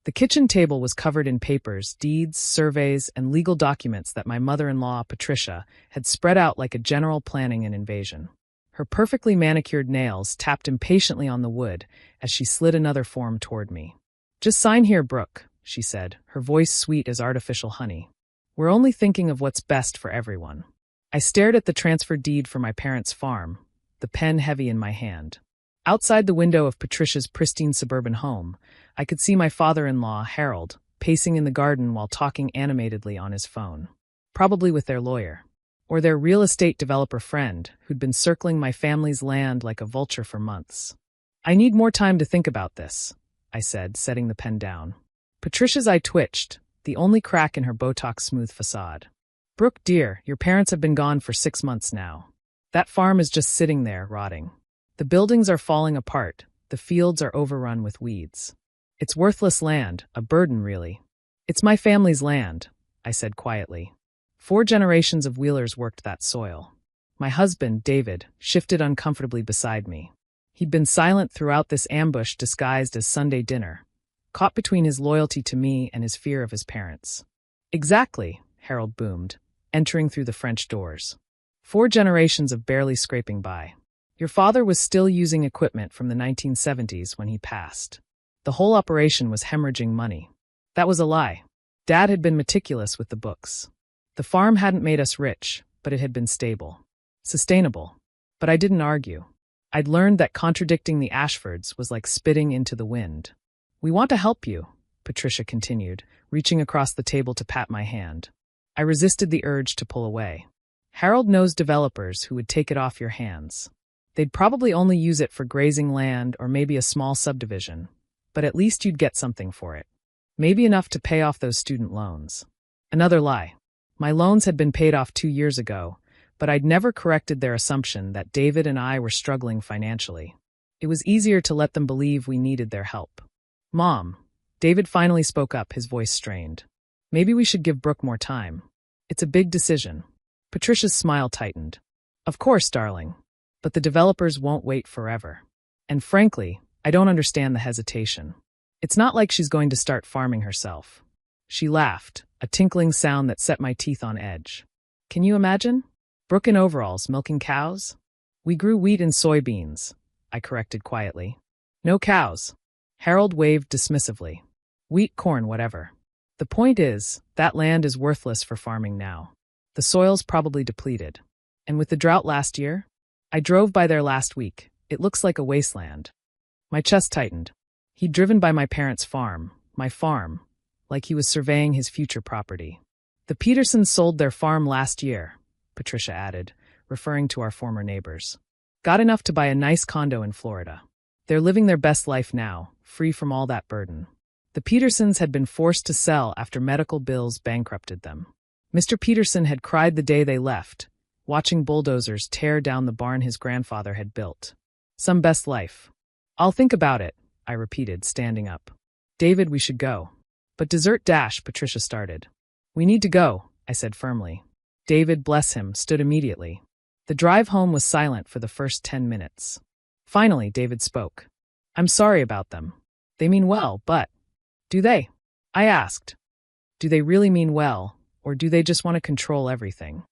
The kitchen table was covered in papers, deeds, surveys, and legal documents that my mother-in-law, Patricia, had spread out like a general planning an invasion. Her perfectly manicured nails tapped impatiently on the wood as she slid another form toward me. "Just sign here, Brooke," she said, her voice sweet as artificial honey. "We're only thinking of what's best for everyone." I stared at the transfer deed for my parents' farm, the pen heavy in my hand. Outside the window of Patricia's pristine suburban home, I could see my father-in-law, Harold, pacing in the garden while talking animatedly on his phone. Probably with their lawyer. Or their real estate developer friend, who'd been circling my family's land like a vulture for months. "I need more time to think about this," I said, setting the pen down. Patricia's eye twitched, the only crack in her Botox-smooth facade. "Brooke, dear, your parents have been gone for 6 months now. That farm is just sitting there, rotting. The buildings are falling apart, the fields are overrun with weeds. It's worthless land, a burden really." "It's my family's land," I said quietly. 4 generations of Wheelers worked that soil. My husband, David, shifted uncomfortably beside me. He'd been silent throughout this ambush disguised as Sunday dinner, caught between his loyalty to me and his fear of his parents. "Exactly," Harold boomed, entering through the French doors. 4 generations of barely scraping by. Your father was still using equipment from the 1970s when he passed. The whole operation was hemorrhaging money. That was a lie. Dad had been meticulous with the books. The farm hadn't made us rich, but it had been stable. Sustainable. But I didn't argue. I'd learned that contradicting the Ashfords was like spitting into the wind. "We want to help you," Patricia continued, reaching across the table to pat my hand. I resisted the urge to pull away. "Harold knows developers who would take it off your hands. They'd probably only use it for grazing land or maybe a small subdivision, but at least you'd get something for it. Maybe enough to pay off those student loans." Another lie. My loans had been paid off 2 years ago, but I'd never corrected their assumption that David and I were struggling financially. It was easier to let them believe we needed their help. "Mom," David finally spoke up, his voice strained. "Maybe we should give Brooke more time. It's a big decision." Patricia's smile tightened. "Of course, darling. But the developers won't wait forever. And frankly, I don't understand the hesitation. It's not like she's going to start farming herself." She laughed, a tinkling sound that set my teeth on edge. "Can you imagine? Brooke in overalls milking cows?" "We grew wheat and soybeans," I corrected quietly. "No cows." Harold waved dismissively. "Wheat, corn, whatever. The point is, that land is worthless for farming now. The soil's probably depleted. And with the drought last year? I drove by there last week. It looks like a wasteland." My chest tightened. He'd driven by my parents' farm, my farm, like he was surveying his future property. "The Petersons sold their farm last year," Patricia added, referring to our former neighbors. "Got enough to buy a nice condo in Florida. They're living their best life now, free from all that burden. The Petersons had been forced to sell after medical bills bankrupted them. Mr. Peterson had cried the day they left, watching bulldozers tear down the barn his grandfather had built. Some best life." "I'll think about it," I repeated, standing up. "David, we should go." "But dessert dash," Patricia started. "We need to go," I said firmly. David, bless him, stood immediately. The drive home was silent for the first 10 minutes. Finally, David spoke. "I'm sorry about them. They mean well, but..." "Do they?" I asked. "Do they really mean well, or do they just want to control everything?"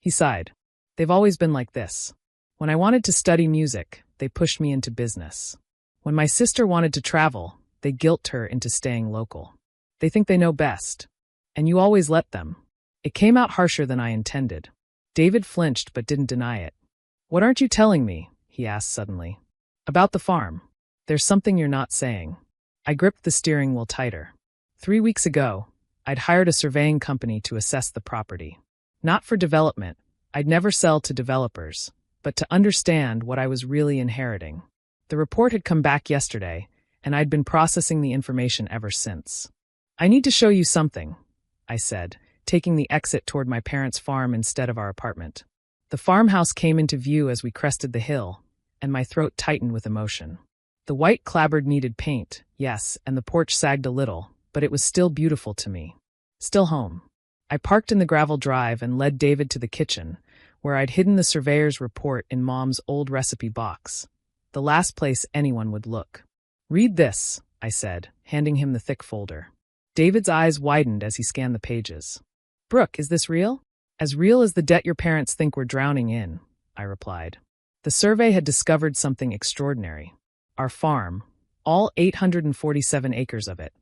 He sighed. "They've always been like this. When I wanted to study music, they pushed me into business. When my sister wanted to travel, they guilt her into staying local. They think they know best. And you always let them." It came out harsher than I intended. David flinched but didn't deny it. "What aren't you telling me?" he asked suddenly. "About the farm. There's something you're not saying." I gripped the steering wheel tighter. 3 weeks ago, I'd hired a surveying company to assess the property. Not for development. I'd never sell to developers, but to understand what I was really inheriting. The report had come back yesterday, and I'd been processing the information ever since. "I need to show you something," I said, taking the exit toward my parents' farm instead of our apartment. The farmhouse came into view as we crested the hill, and my throat tightened with emotion. The white clapboard needed paint, yes, and the porch sagged a little, but it was still beautiful to me. Still home. I parked in the gravel drive and led David to the kitchen, where I'd hidden the surveyor's report in Mom's old recipe box, the last place anyone would look. "Read this," I said, handing him the thick folder. David's eyes widened as he scanned the pages. Brooke, is this real? As real as the debt your parents think we're drowning in, I replied. The survey had discovered something extraordinary. Our farm, all 847 acres of it,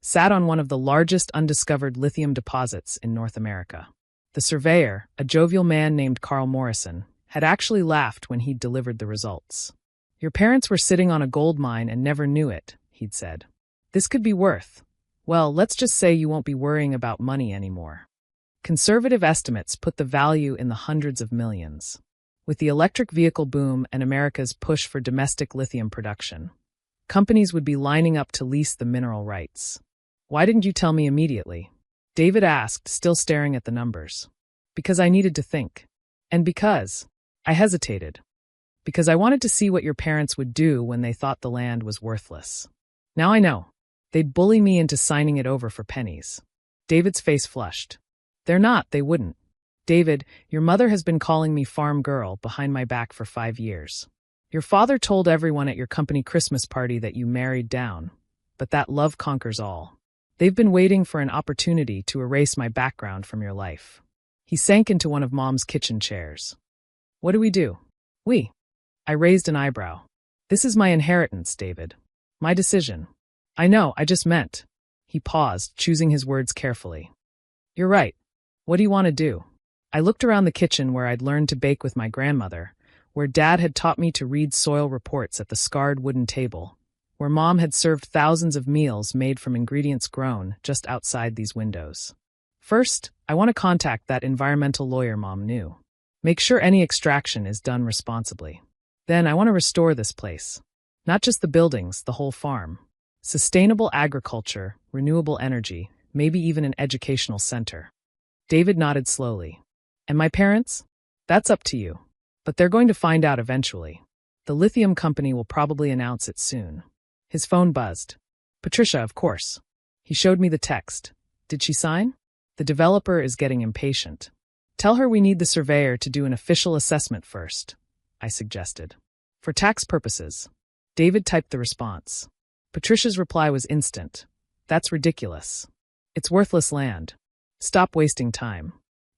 sat on one of the largest undiscovered lithium deposits in North America. The surveyor, a jovial man named Carl Morrison, had actually laughed when he'd delivered the results. Your parents were sitting on a gold mine and never knew it, he'd said. This could be worth, well, let's just say you won't be worrying about money anymore. Conservative estimates put the value in the hundreds of millions. With the electric vehicle boom and America's push for domestic lithium production, companies would be lining up to lease the mineral rights. Why didn't you tell me immediately? David asked, still staring at the numbers. Because I needed to think. And because I hesitated. Because I wanted to see what your parents would do when they thought the land was worthless. Now I know. They'd bully me into signing it over for pennies. David's face flushed. They're not, they wouldn't. David, your mother has been calling me farm girl behind my back for 5 years. Your father told everyone at your company Christmas party that you married down, but that love conquers all. They've been waiting for an opportunity to erase my background from your life. He sank into one of Mom's kitchen chairs. What do we do? I raised an eyebrow. This is my inheritance, David. My decision. I know, I just meant. He paused, choosing his words carefully. You're right. What do you want to do? I looked around the kitchen where I'd learned to bake with my grandmother, where Dad had taught me to read soil reports at the scarred wooden table, where Mom had served thousands of meals made from ingredients grown just outside these windows. First, I want to contact that environmental lawyer Mom knew. Make sure any extraction is done responsibly. Then I want to restore this place. Not just the buildings, the whole farm. Sustainable agriculture, renewable energy, maybe even an educational center. David nodded slowly. And my parents? That's up to you. But they're going to find out eventually. The lithium company will probably announce it soon. His phone buzzed. Patricia, of course. He showed me the text. Did she sign? The developer is getting impatient. Tell her we need the surveyor to do an official assessment first, I suggested. For tax purposes. David typed the response. Patricia's reply was instant. That's ridiculous. It's worthless land. Stop wasting time.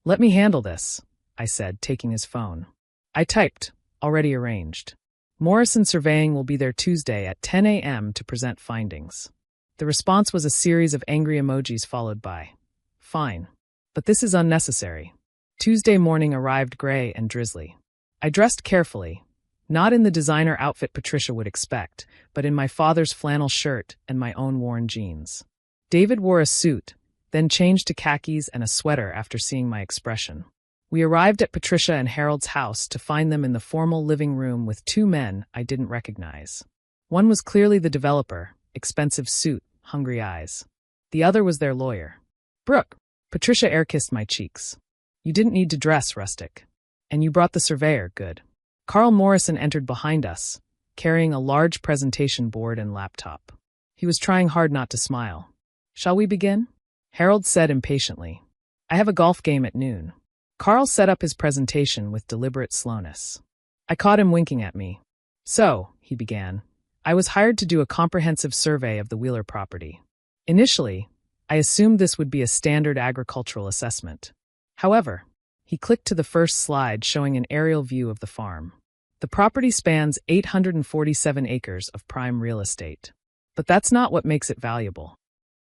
Let me handle this, I said, taking his phone. I typed, already arranged. Morrison Surveying will be there Tuesday at 10 a.m. to present findings. The response was a series of angry emojis followed by, fine. But this is unnecessary. Tuesday morning arrived gray and drizzly. I dressed carefully, not in the designer outfit Patricia would expect, but in my father's flannel shirt and my own worn jeans. David wore a suit, then changed to khakis and a sweater after seeing my expression. We arrived at Patricia and Harold's house to find them in the formal living room with 2 men I didn't recognize. One was clearly the developer, expensive suit, hungry eyes. The other was their lawyer. Brooke, Patricia air-kissed my cheeks. You didn't need to dress rustic. And you brought the surveyor, good. Carl Morrison entered behind us, carrying a large presentation board and laptop. He was trying hard not to smile. Shall we begin? Harold said impatiently. I have a golf game at noon. Carl set up his presentation with deliberate slowness. I caught him winking at me. So, he began, I was hired to do a comprehensive survey of the Wheeler property. Initially, I assumed this would be a standard agricultural assessment. However, he clicked to the first slide showing an aerial view of the farm. The property spans 847 acres of prime real estate. But that's not what makes it valuable.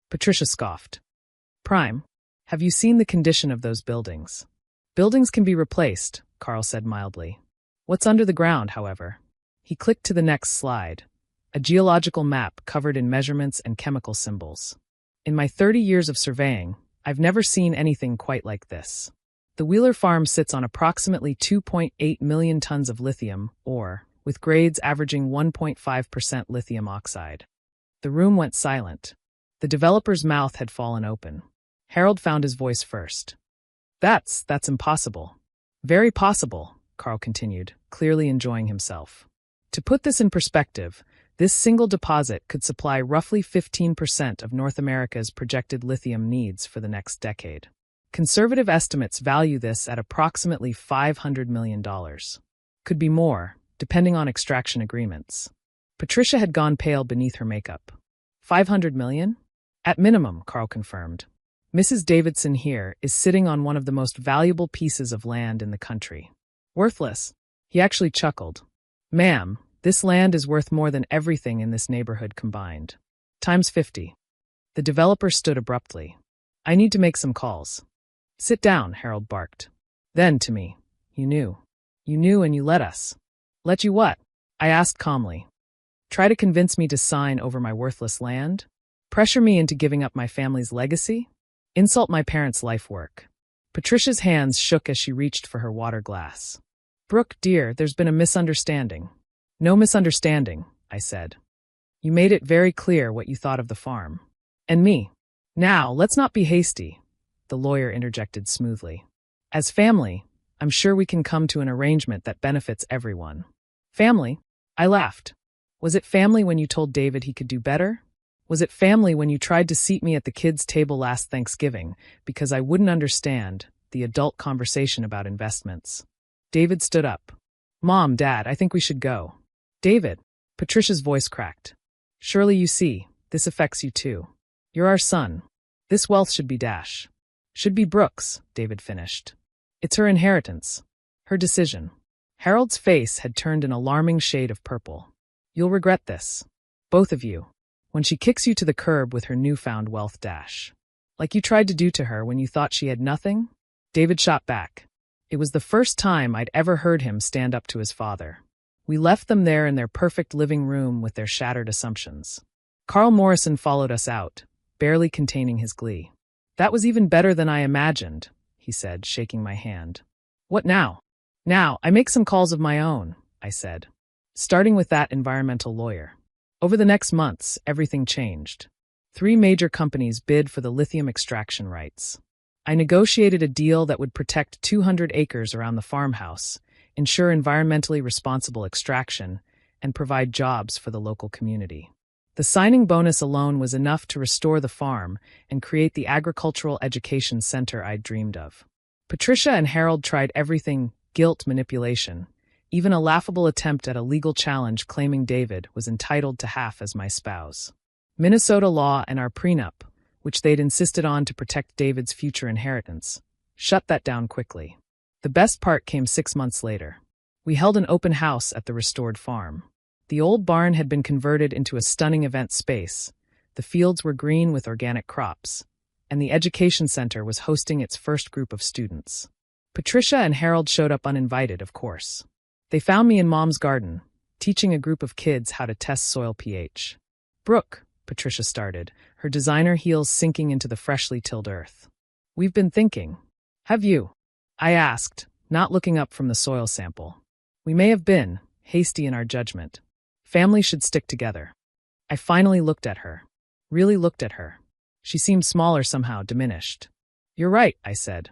Patricia scoffed. Prime? Have you seen the condition of those buildings? Buildings can be replaced, Carl said mildly. What's under the ground, however? He clicked to the next slide, a geological map covered in measurements and chemical symbols. In my 30 years of surveying, I've never seen anything quite like this. The Wheeler farm sits on approximately 2.8 million tons of lithium ore, with grades averaging 1.5% lithium oxide. The room went silent. The developer's mouth had fallen open. Harold found his voice first. That's impossible. Very possible, Carl continued, clearly enjoying himself. To put this in perspective, this single deposit could supply roughly 15% of North America's projected lithium needs for the next decade. Conservative estimates value this at approximately $500 million. Could be more, depending on extraction agreements. Patricia had gone pale beneath her makeup. 500 million? At minimum, Carl confirmed. Mrs. Davidson here is sitting on one of the most valuable pieces of land in the country. Worthless. He actually chuckled. Ma'am, this land is worth more than everything in this neighborhood combined. Times 50. The developer stood abruptly. I need to make some calls. Sit down, Harold barked. Then to me. You knew. You knew and you let us. Let you what? I asked calmly. Try to convince me to sign over my worthless land? Pressure me into giving up my family's legacy? Insult my parents' life work. Patricia's hands shook as she reached for her water glass. Brooke, dear, there's been a misunderstanding. No misunderstanding, I said. You made it very clear what you thought of the farm. And me. Now, let's not be hasty, the lawyer interjected smoothly. As family, I'm sure we can come to an arrangement that benefits everyone. Family? I laughed. Was it family when you told David he could do better? Was it family when you tried to seat me at the kids' table last Thanksgiving because I wouldn't understand the adult conversation about investments? David stood up. Mom, Dad, I think we should go. David, Patricia's voice cracked. Surely you see, this affects you too. You're our son. This wealth should be Dash. Should be Brooke's, David finished. It's her inheritance. Her decision. Harold's face had turned an alarming shade of purple. You'll regret this. Both of you. When she kicks you to the curb with her newfound wealth, Dash. Like you tried to do to her when you thought she had nothing? David shot back. It was the first time I'd ever heard him stand up to his father. We left them there in their perfect living room with their shattered assumptions. Carl Morrison followed us out, barely containing his glee. That was even better than I imagined, he said, shaking my hand. What now? Now, I make some calls of my own, I said. Starting with that environmental lawyer. Over the next months, everything changed. 3 major companies bid for the lithium extraction rights. I negotiated a deal that would protect 200 acres around the farmhouse, ensure environmentally responsible extraction, and provide jobs for the local community. The signing bonus alone was enough to restore the farm and create the agricultural education center I'd dreamed of. Patricia and Harold tried everything: guilt manipulation, even a laughable attempt at a legal challenge claiming David was entitled to half as my spouse. Minnesota law and our prenup, which they'd insisted on to protect David's future inheritance, shut that down quickly. The best part came 6 months later. We held an open house at the restored farm. The old barn had been converted into a stunning event space, the fields were green with organic crops, and the education center was hosting its first group of students. Patricia and Harold showed up uninvited, of course. They found me in Mom's garden, teaching a group of kids how to test soil pH. Brooke, Patricia started, her designer heels sinking into the freshly tilled earth. We've been thinking. Have you? I asked, not looking up from the soil sample. We may have been hasty in our judgment. Family should stick together. I finally looked at her. Really looked at her. She seemed smaller somehow, diminished. You're right, I said.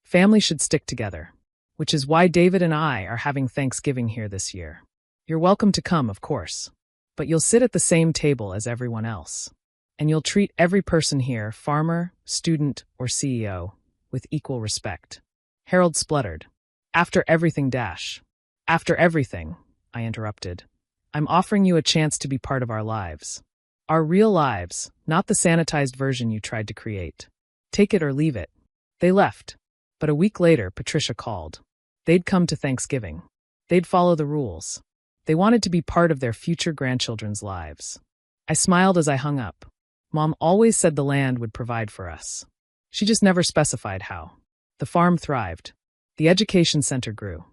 Family should stick together. Which is why David and I are having Thanksgiving here this year. You're welcome to come, of course. But you'll sit at the same table as everyone else. And you'll treat every person here, farmer, student, or CEO, with equal respect. Harold spluttered. After everything, Dash. After everything, I interrupted. I'm offering you a chance to be part of our lives. Our real lives, not the sanitized version you tried to create. Take it or leave it. They left. But a week later, Patricia called. They'd come to Thanksgiving. They'd follow the rules. They wanted to be part of their future grandchildren's lives. I smiled as I hung up. Mom always said the land would provide for us. She just never specified how. The farm thrived. The education center grew.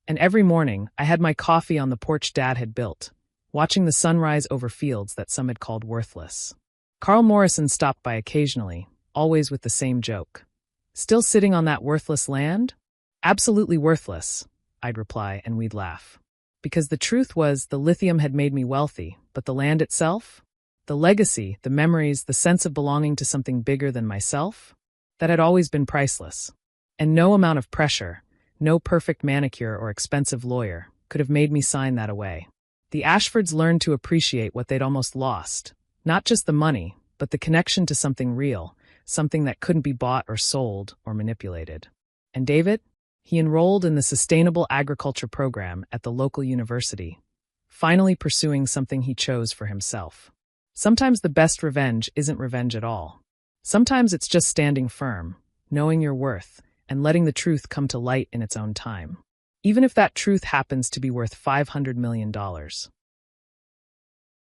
And every morning, I had my coffee on the porch Dad had built, watching the sunrise over fields that some had called worthless. Carl Morrison stopped by occasionally, always with the same joke. Still sitting on that worthless land? Absolutely worthless, I'd reply, and we'd laugh. Because the truth was, the lithium had made me wealthy, but the land itself? The legacy, the memories, the sense of belonging to something bigger than myself? That had always been priceless. And no amount of pressure, no perfect manicure or expensive lawyer, could have made me sign that away. The Ashfords learned to appreciate what they'd almost lost. Not just the money, but the connection to something real, something that couldn't be bought or sold or manipulated. And David? He enrolled in the Sustainable Agriculture program at the local university, finally pursuing something he chose for himself. Sometimes the best revenge isn't revenge at all. Sometimes it's just standing firm, knowing your worth, and letting the truth come to light in its own time. Even if that truth happens to be worth $500 million.